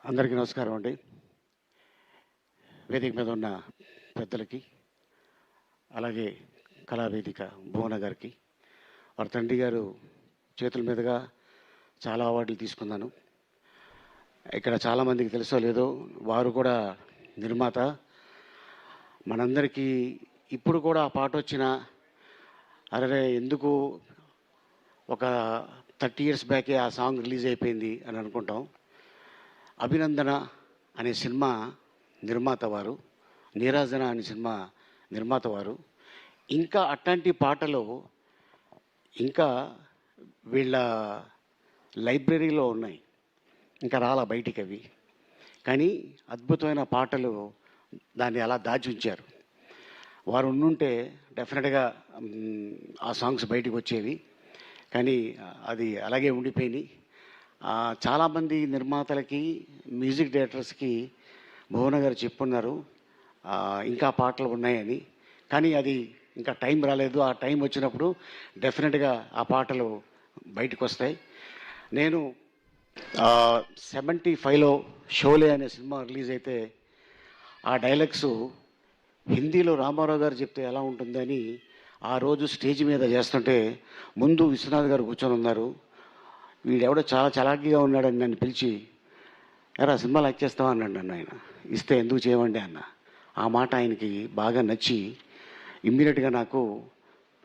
అందరికీ నమస్కారం అండి. వేదిక మీద ఉన్న పెద్దలకి, అలాగే కళావేదిక భువన గారికి, వారి తండ్రి గారు చేతుల మీదుగా చాలా అవార్డులు తీసుకున్నాను. ఇక్కడ చాలామందికి తెలుసో లేదో, వారు కూడా నిర్మాత. మనందరికీ ఇప్పుడు కూడా ఆ పాట వచ్చిన అరే ఎందుకు ఒక 30 years బ్యాకే ఆ సాంగ్ రిలీజ్ అయిపోయింది అని అనుకుంటాం. అభినందన అనే సినిమా నిర్మాత వారు, నీరాజన అనే సినిమా నిర్మాత వారు. ఇంకా అట్లాంటి పాటలు ఇంకా వీళ్ళ లైబ్రరీలో ఉన్నాయి, ఇంకా రాలా బయటికి అవి. కానీ అద్భుతమైన పాటలు దాన్ని అలా దాచి ఉంచారు. వారు ఉండుంటే డెఫినెట్గా ఆ సాంగ్స్ బయటికి వచ్చేవి. కానీ అది అలాగే ఉండిపోయినాయి. చాలామంది నిర్మాతలకి, మ్యూజిక్ డైరెక్టర్స్కి భువన గారు చెప్పున్నారు ఇంకా పాటలు ఉన్నాయని. కానీ అది ఇంకా టైం రాలేదు. ఆ టైం వచ్చినప్పుడు డెఫినెట్గా ఆ పాటలు బయటకు వస్తాయి. నేను 75లో షోలే అనే సినిమా రిలీజ్ అయితే ఆ డైలాగ్స్ హిందీలో రామారావు గారు చెప్తే ఎలా ఉంటుందని ఆ రోజు స్టేజ్ మీద చేస్తుంటే ముందు విశ్వనాథ్ గారు కూర్చొని ఉన్నారు. వీడెవడో చాలా చలాకీగా ఉన్నాడని నన్ను పిలిచి, ఎరా సినిమాలు వచ్చేస్తావా అన్నాడు నన్ను. ఆయన ఇస్తే ఎందుకు చేయమండి అన్న. ఆ మాట ఆయనకి బాగా నచ్చి ఇమ్మీడియట్గా నాకు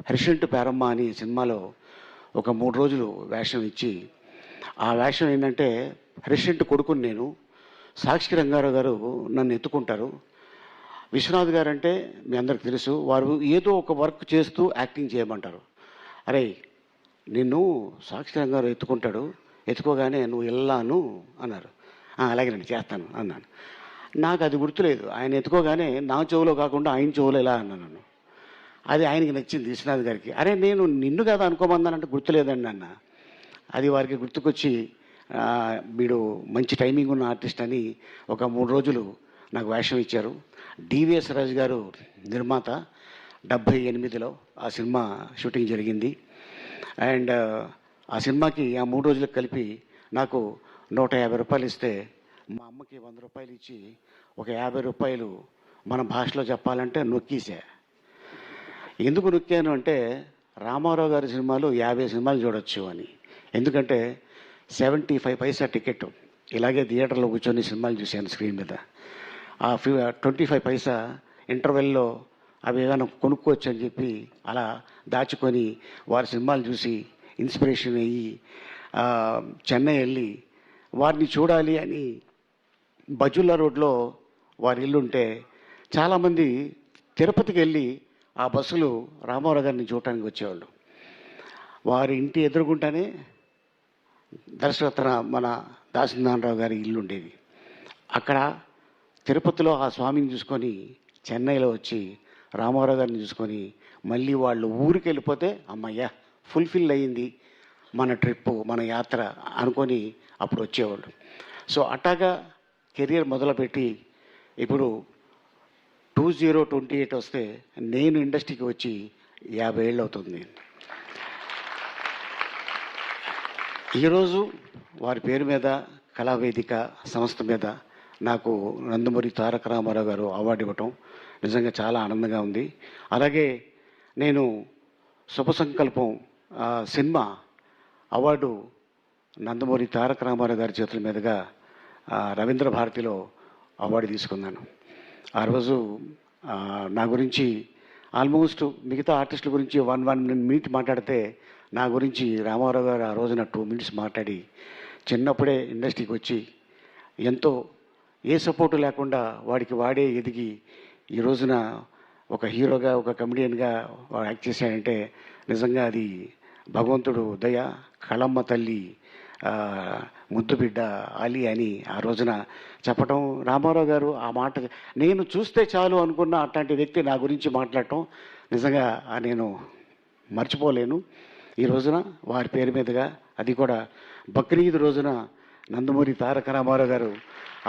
హరిషంటు పేరమ్మ అని సినిమాలో ఒక 3 రోజులు వేషం ఇచ్చి, ఆ వేషం ఏంటంటే హరిషంటు కొడుకుని నేను, సాక్షి రంగారావు గారు నన్ను ఎత్తుకుంటారు. విశ్వనాథ్ గారు అంటే మీ అందరికి తెలుసు, వారు ఏదో ఒక వర్క్ చేస్తూ యాక్టింగ్ చేయమంటారు. అరే నిన్ను సాక్షి రంగారావు ఎత్తుకుంటాడు, ఎత్తుకోగానే నువ్వు వెళ్ళాను అన్నారు. అలాగే నేను చేస్తాను అన్నాను. నాకు అది గుర్తులేదు. ఆయన ఎత్తుకోగానే నా చెవులో కాకుండా ఆయన చెవులో ఎలా అన్నాను. అది ఆయనకి నచ్చింది విశ్వనాథ్ గారికి. అరే నేను నిన్ను కదా అనుకోమన్నానంటే గుర్తులేదండి అన్న. అది వారికి గుర్తుకొచ్చి వీడు మంచి టైమింగ్ ఉన్న ఆర్టిస్ట్ అని ఒక 3 రోజులు నాకు వేషం ఇచ్చారు. డివిఎస్ రాజు గారు నిర్మాత. 78లో ఆ సినిమా షూటింగ్ జరిగింది. అండ్ ఆ సినిమాకి ఆ 3 రోజులకు కలిపి నాకు 150 రూపాయలు ఇస్తే మా అమ్మకి 100 రూపాయలు ఇచ్చి ఒక 50 రూపాయలు మన భాషలో చెప్పాలంటే నొక్కేసా. ఎందుకు నొక్కాను అంటే రామారావు గారి సినిమాలు 50 సినిమాలు చూడొచ్చు అని. ఎందుకంటే 75 పైసా టికెట్. ఇలాగే థియేటర్లో కూర్చొని సినిమాలు చూశాను స్క్రీన్ మీద. ఆ 25 పైసా ఇంటర్వెల్లో అవి ఏమైనా కొనుక్కోవచ్చు అని చెప్పి అలా దాచుకొని వారి సినిమాలు చూసి ఇన్స్పిరేషన్ అయ్యి చెన్నై వెళ్ళి వారిని చూడాలి అని బజుల్లా రోడ్లో వారి ఇల్లు ఉంటే చాలామంది తిరుపతికి వెళ్ళి ఆ బస్సులు రామారావు గారిని చూడటానికి వచ్చేవాళ్ళు. వారి ఇంటి ఎదురుగుంటానే దర్శరత్న మన దాసనారాయణరావు గారి ఇల్లు ఉండేది. అక్కడ తిరుపతిలో ఆ స్వామిని చూసుకొని చెన్నైలో వచ్చి రామారావు గారిని చూసుకొని మళ్ళీ వాళ్ళు ఊరికి వెళ్ళిపోతే అమ్మయ్య ఫుల్ఫిల్ అయ్యింది మన ట్రిప్పు, మన యాత్ర అనుకొని అప్పుడు వచ్చేవాళ్ళు. సో అట్టాగా కెరియర్ మొదలుపెట్టి ఇప్పుడు 2028 వస్తే నేను ఇండస్ట్రీకి వచ్చి 50 ఏళ్ళు అవుతుంది. ఈరోజు వారి పేరు మీద కళావేదిక సంస్థ మీద నాకు నందమూరి తారక రామారావు గారు అవార్డు ఇవ్వటం నిజంగా చాలా ఆనందంగా ఉంది. అలాగే నేను శుభ సంకల్పం సినిమా అవార్డు నందమూరి తారక రామారావు గారి చేతుల మీదుగా రవీంద్ర భారతిలో అవార్డు తీసుకున్నాను. ఆ రోజు నా గురించి ఆల్మోస్ట్ మిగతా ఆర్టిస్టుల గురించి 1 minute మాట్లాడితే నా గురించి రామారావు గారు ఆ రోజున 2 minutes మాట్లాడి చిన్నప్పుడే ఇండస్ట్రీకి వచ్చి ఎంతో ఏ సపోర్టు లేకుండా వాడికి వాడే ఎదిగి ఈ రోజున ఒక హీరోగా, ఒక కమెడియన్గా వాడు యాక్ట్ చేశాడంటే నిజంగా అది భగవంతుడు దయ. కళమ్మ తల్లి ముద్దు బిడ్డ అలీ అని ఆ రోజున చెప్పటం, రామారావు గారు ఆ మాట నేను చూస్తే చాలు అనుకున్న అట్లాంటి వ్యక్తి నా గురించి మాట్లాడటం నిజంగా నేను మర్చిపోలేను. ఈ రోజున వారి పేరు మీదుగా, అది కూడా బక్రీద్ రోజున నందమూరి తారక రామారావు గారు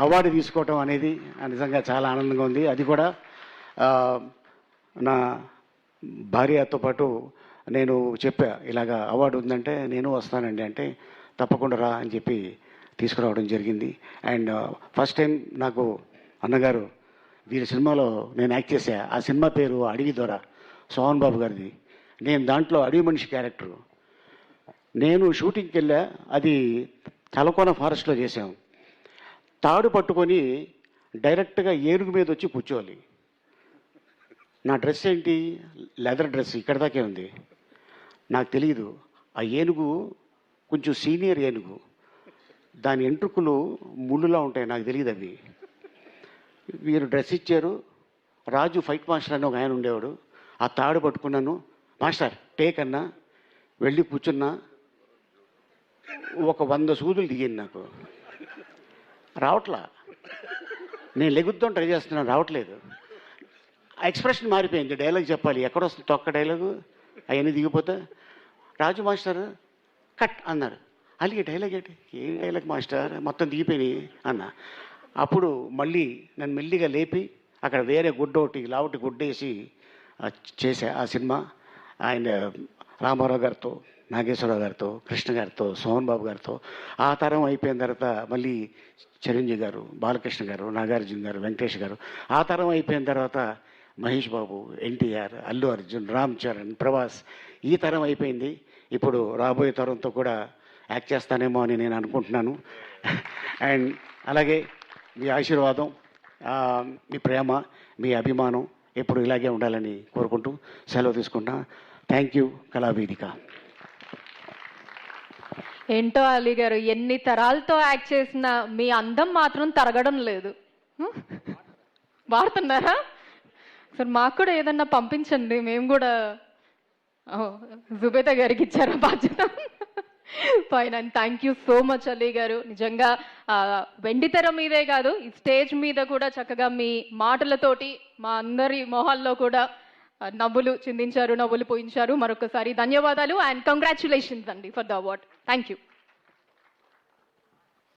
అవార్డు తీసుకోవటం అనేది నిజంగా చాలా ఆనందంగా ఉంది. అది కూడా నా భార్యతో పాటు నేను చెప్పా, ఇలాగా అవార్డు ఉందంటే నేను వస్తానండి అంటే తప్పకుండా రా అని చెప్పి తీసుకురావడం జరిగింది. అండ్ ఫస్ట్ టైం నాకు అన్నగారు వీరి సినిమాలో నేను యాక్ట్ చేశా. ఆ సినిమా పేరు అడవి దొర, సోహన్ బాబు గారిది. నేను దాంట్లో అడవి మనిషి క్యారెక్టరు. నేను షూటింగ్కి వెళ్ళా, అది తలకోన ఫారెస్ట్లో చేశాం. తాడు పట్టుకొని డైరెక్ట్గా ఏనుగు మీద వచ్చి కూర్చోవాలి. నా డ్రెస్ ఏంటి, లెదర్ డ్రెస్ ఇక్కడ దాకే ఉంది. నాకు తెలియదు, ఆ ఏనుగు కొంచెం సీనియర్ ఏనుగు, దాని ఎంట్రుకలు ముళ్ళులా ఉంటాయి, నాకు తెలియదు అవి. వీరు డ్రెస్ ఇచ్చారు. రాజు ఫైట్ మాస్టర్ అని ఒక ఆయన ఉండేవాడు. ఆ తాడు పట్టుకున్నాను, మాస్టర్ టేక్ అన్నా, వెళ్ళి కూర్చున్నా. ఒక 100 సూదులు దిగింది నాకు, రావట్లా. నేను లెగుద్దాం ట్రై చేస్తున్నాను, రావట్లేదు. ఆ ఎక్స్ప్రెషన్ మారిపోయింది. డైలాగ్ చెప్పాలి, ఎక్కడొస్తుంది తొక్క డైలాగు, అవన్నీ దిగిపోతే రాజు మాస్టర్ కట్ అన్నారు. అలాగే డైలాగ్ ఏంటి, ఏ డైలాగ్ మాస్టర్, మొత్తం దిగిపోయినాయి అన్న. అప్పుడు మళ్ళీ నన్ను మెల్లిగా లేపి అక్కడ వేరే గుడ్డ ఒకటి లావుటి గుడ్డేసి చేశా ఆ సినిమా. ఆయన రామారావు గారితో, నాగేశ్వరరావు గారితో, కృష్ణ గారితో, సోహన్ బాబు గారితో. ఆ తరం అయిపోయిన తర్వాత మళ్ళీ చిరంజీవి గారు, బాలకృష్ణ గారు, నాగార్జున గారు, వెంకటేష్ గారు. ఆ తరం అయిపోయిన తర్వాత మహేష్ బాబు, ఎన్టీఆర్, అల్లు అర్జున్, రామ్ చరణ్, ప్రభాస్. ఈ తరం అయిపోయింది. ఇప్పుడు రాబోయే తరంతో కూడా యాక్ట్ చేస్తానేమో అని నేను అనుకుంటున్నాను. అండ్ అలాగే మీ ఆశీర్వాదం, మీ ప్రేమ, మీ అభిమానం ఎప్పుడు ఇలాగే ఉండాలని కోరుకుంటూ సెలవు తీసుకుంటా. Thank you Kalavedika. ఏంటో అలీ గారు, ఎన్ని తరాలతో యాక్ట్ చేసినా మీ అందం మాత్రం తరగడం లేదు. వాడుతున్నారా సార్? మాకు కూడా ఏదన్నా పంపించండి, మేము కూడా. జుబేదా గారికి ఇచ్చారా బాధ్యత? Fine. And thank you so much Ali గారు. నిజంగా వెండితెర మీదే కాదు, ఈ స్టేజ్ మీద కూడా చక్కగా మీ మాటలతోటి మా అందరి మొహాల్లో కూడా నవ్వులు చిందించారు, నవ్వులు పోయించారు. మరొకసారి ధన్యవాదాలు అండ్ కంగ్రాచులేషన్స్ అండి for the award. Thank you.